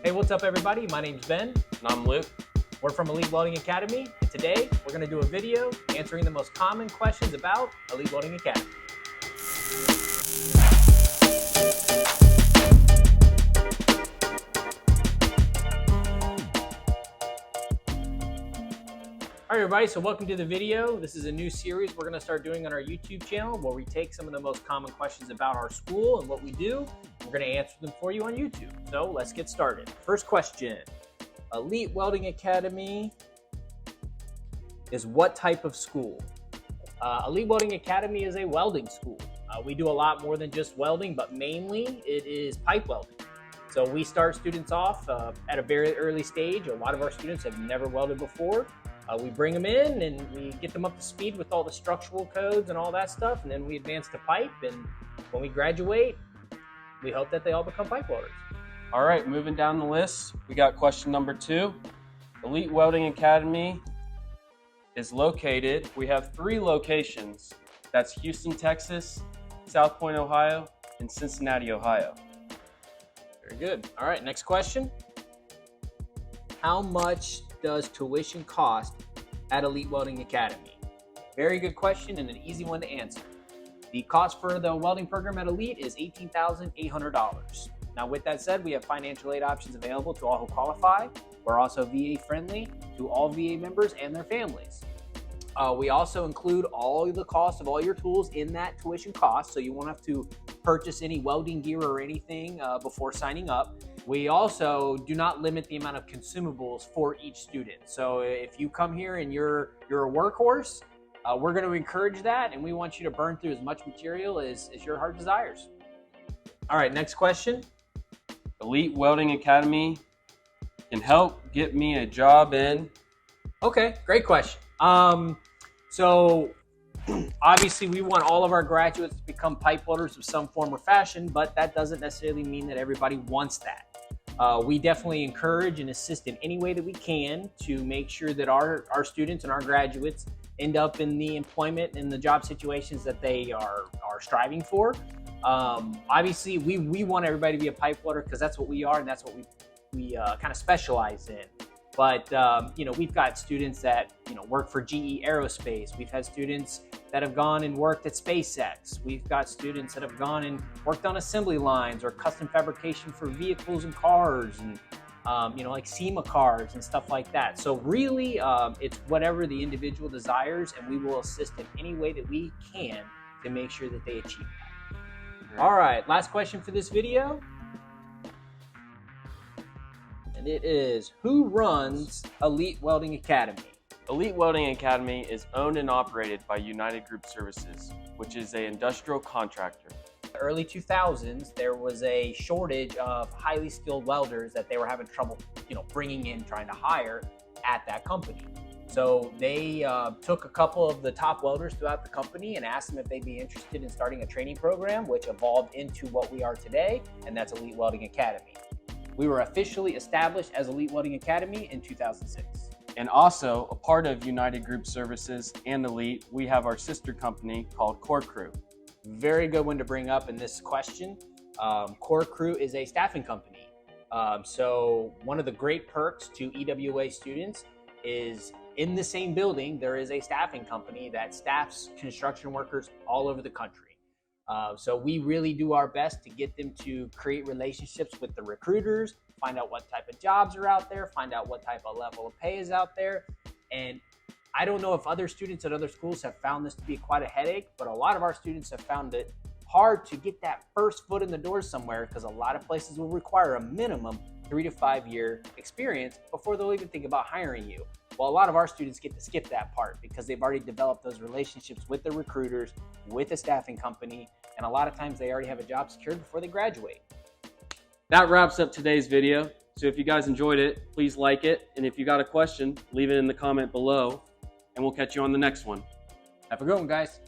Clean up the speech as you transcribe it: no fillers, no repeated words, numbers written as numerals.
Hey, what's up everybody? My name's Ben. And I'm Luke. We're from Elite Welding Academy, and today we're going to do a video answering the most common questions about Elite Welding Academy. All right, everybody, so welcome to the video. This is a new series we're going to start doing on our YouTube channel where we take some of the most common questions about our school and what we do. We're going to answer them for you on YouTube. So let's get started. First question, Elite Welding Academy is what type of school? Elite Welding Academy is a welding school. We do a lot more than just welding, but mainly it is pipe welding. So we start students off at a very early stage. A lot of our students have never welded before. We bring them in and we get them up to speed with all the structural codes and all that stuff, and then we advance to pipe, and when we graduate, we hope that they all become pipe welders. All right, moving down the list, we got question number 2. Elite Welding Academy is located, we have 3 locations. That's Houston, Texas, South Point, Ohio, and Cincinnati, Ohio. Very good. All right, next question. How much does tuition cost at Elite Welding Academy? Very good question and an easy one to answer. The cost for the welding program at Elite is $18,800. Now, with that said, we have financial aid options available to all who qualify. We're also VA friendly to all VA members and their families. We also include all the cost of all your tools in that tuition cost, so you won't have to purchase any welding gear or anything before signing up. We also do not limit the amount of consumables for each student. So if you come here and you're a workhorse, we're going to encourage that, and we want you to burn through as much material as your heart desires. All right, next question. Elite Welding Academy can help get me a job in. Okay, great question. So obviously we want all of our graduates to become pipe welders of some form or fashion, but that doesn't necessarily mean that everybody wants that. We definitely encourage and assist in any way that we can to make sure that our students and our graduates end up in the employment and the job situations that they are striving for. Obviously we want everybody to be a pipe welder because that's what we are and that's what we kind of specialize in. But, we've got students that, work for GE Aerospace. We've had students that have gone and worked at SpaceX. We've got students that have gone and worked on assembly lines or custom fabrication for vehicles and cars and, like SEMA cars and stuff like that. So really, it's whatever the individual desires, and we will assist in any way that we can to make sure that they achieve that. All right, last question for this video. And it is, who runs Elite Welding Academy? Elite Welding Academy is owned and operated by United Group Services, which is an industrial contractor. In the early 2000s, there was a shortage of highly skilled welders that they were having trouble, bringing in, trying to hire at that company. So they took a couple of the top welders throughout the company and asked them if they'd be interested in starting a training program, which evolved into what we are today, and that's Elite Welding Academy. We were officially established as Elite Welding Academy in 2006. And also, a part of United Group Services and Elite, we have our sister company called Core Crew. Very good one to bring up in this question. Core Crew is a staffing company. So one of the great perks to EWA students is in the same building, there is a staffing company that staffs construction workers all over the country. So we really do our best to get them to create relationships with the recruiters, find out what type of jobs are out there, find out what type of level of pay is out there. And I don't know if other students at other schools have found this to be quite a headache, but a lot of our students have found it hard to get that first foot in the door somewhere because a lot of places will require a minimum 3 to 5 year experience before they'll even think about hiring you. Well, a lot of our students get to skip that part because they've already developed those relationships with the recruiters, with the staffing company, and a lot of times they already have a job secured before they graduate. That wraps up today's video. So if you guys enjoyed it, please like it. And if you got a question, leave it in the comment below, and we'll catch you on the next one. Have a good one, guys.